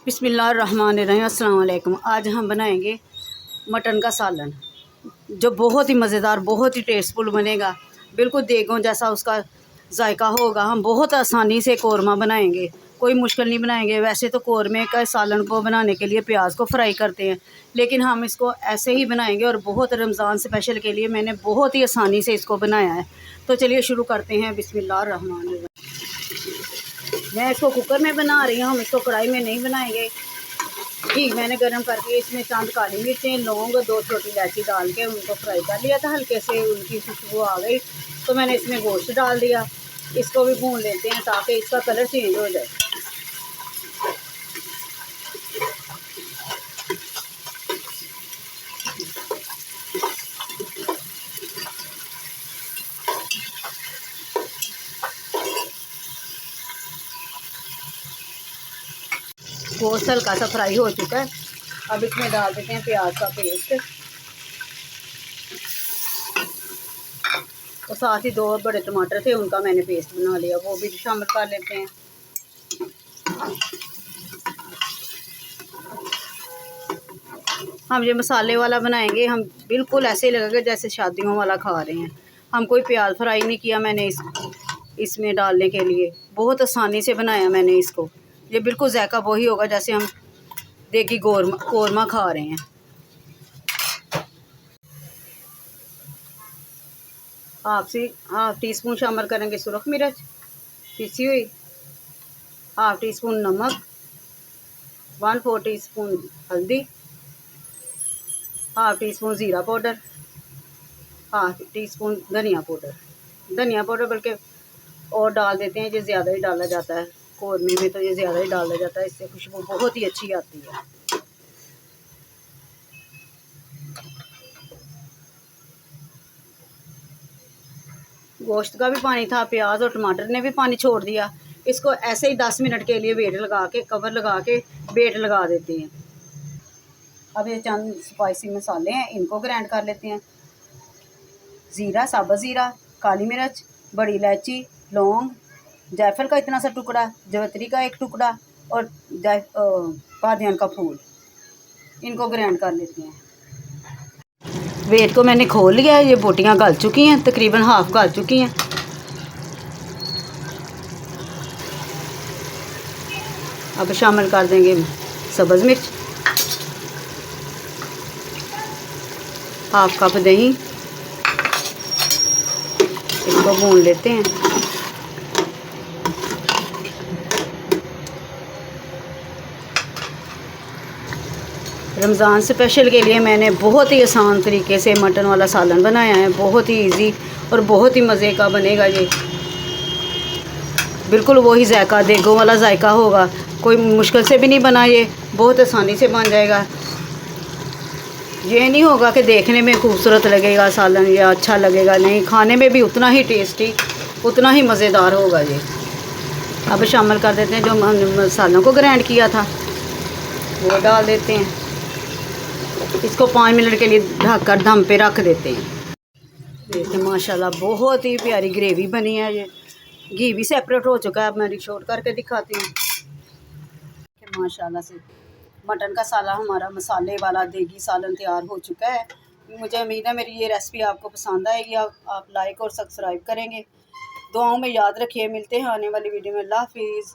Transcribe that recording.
बिस्मिल्लाहिर्रहमानिर्रहीम। अस्सलाम वालेकुम। आज हम बनाएंगे मटन का सालन, जो बहुत ही मज़ेदार, बहुत ही टेस्टफुल बनेगा। बिल्कुल देगों जैसा उसका जायका होगा। हम बहुत आसानी से कौरमा बनाएंगे, कोई मुश्किल नहीं बनाएंगे। वैसे तो कौरमे का सालन को बनाने के लिए प्याज को फ्राई करते हैं, लेकिन हम इसको ऐसे ही बनाएंगे। और बहुत रमज़ान स्पेशल के लिए मैंने बहुत ही आसानी से इसको बनाया है। तो चलिए शुरू करते हैं। बिस्मिल्लाहिर्रहमानिर्रहीम। मैं इसको कुकर में बना रही हूँ, हम इसको कढ़ाई में नहीं बनाएंगे। घी मैंने गरम करके इसमें चंद काली मिर्चें, लौंग, 2 छोटी इलायची डाल के उनको फ्राई कर लिया था। हल्के से उनकी खुशबू आ गई तो मैंने इसमें गोश्त डाल दिया। इसको भी भून लेते हैं ताकि इसका कलर चेंज हो जाए। गोश्त हल्का सा फ्राई हो चुका है। अब इसमें डाल देते हैं प्याज का पेस्ट और साथ ही 2 बड़े टमाटर थे, उनका मैंने पेस्ट बना लिया, वो भी शामिल कर लेते हैं। हम ये मसाले वाला बनाएंगे, हम बिल्कुल ऐसे ही लगेगा जैसे शादियों वाला खा रहे हैं। हम कोई प्याज फ्राई नहीं किया मैंने इसमें डालने के लिए। बहुत आसानी से बनाया मैंने इसको। ये बिल्कुल जायका वही होगा जैसे हम देगी कौरमा खा रहे हैं। हाफ टी स्पून शामिल करेंगे सुरख मिर्च पिसी हुई, हाफ टी स्पून नमक, 1/4 टीस्पून हल्दी, हाफ टी स्पून ज़ीरा पाउडर, हाफ टी स्पून धनिया पाउडर बल्कि और डाल देते हैं। ये ज़्यादा ही डाला जाता है कौरमे में, तो ये ज़्यादा ही डाला जाता है, इससे खुशबू बहुत ही अच्छी आती है। गोश्त का भी पानी था, प्याज और टमाटर ने भी पानी छोड़ दिया। इसको ऐसे ही 10 मिनट के लिए वेट लगा के, कवर लगा के वेट लगा देते हैं। अब ये चंद स्पाइसी मसाले हैं, इनको ग्राइंड कर लेते हैं। ज़ीरा, साबुत ज़ीरा, काली मिर्च, बड़ी इलायची, लौंग, जायफल का इतना सा टुकड़ा, जवित्री का 1 टुकड़ा और बादियान का फूल, इनको ग्राइंड कर लेते हैं। वेट को मैंने खोल लिया है, ये बोटियाँ गल चुकी हैं, तकरीबन हाफ गल चुकी हैं। अब शामिल कर देंगे सब्ज़ मिर्च, हाफ कप दही, इसको भून लेते हैं। रमज़ान स्पेशल के लिए मैंने बहुत ही आसान तरीके से मटन वाला सालन बनाया है। बहुत ही इजी और बहुत ही मज़े का बनेगा ये। बिल्कुल वही जायका, देगों वाला जायका होगा। कोई मुश्किल से भी नहीं बना, ये बहुत आसानी से बन जाएगा। ये नहीं होगा कि देखने में खूबसूरत लगेगा सालन या अच्छा लगेगा, नहीं, खाने में भी उतना ही टेस्टी, उतना ही मज़ेदार होगा ये। अब शामिल कर देते हैं जो मसालों को ग्राइंड किया था, वो डाल देते हैं। इसको 5 मिनट के लिए ढक कर दम पे रख देते हैं। देखिए माशाल्लाह बहुत ही प्यारी ग्रेवी बनी है। ये घी भी सेपरेट हो चुका है। अब मैं रिशोट करके दिखाती हूँ। माशाल्लाह से मटन का साला हमारा मसाले वाला देगी सालन तैयार हो चुका है। मुझे उम्मीद है मेरी ये रेसिपी आपको पसंद आएगी। आप लाइक और सब्सक्राइब करेंगे। दुआओं में याद रखिए। मिलते हैं आने वाली वीडियो में। अल्लाह हाफिज़।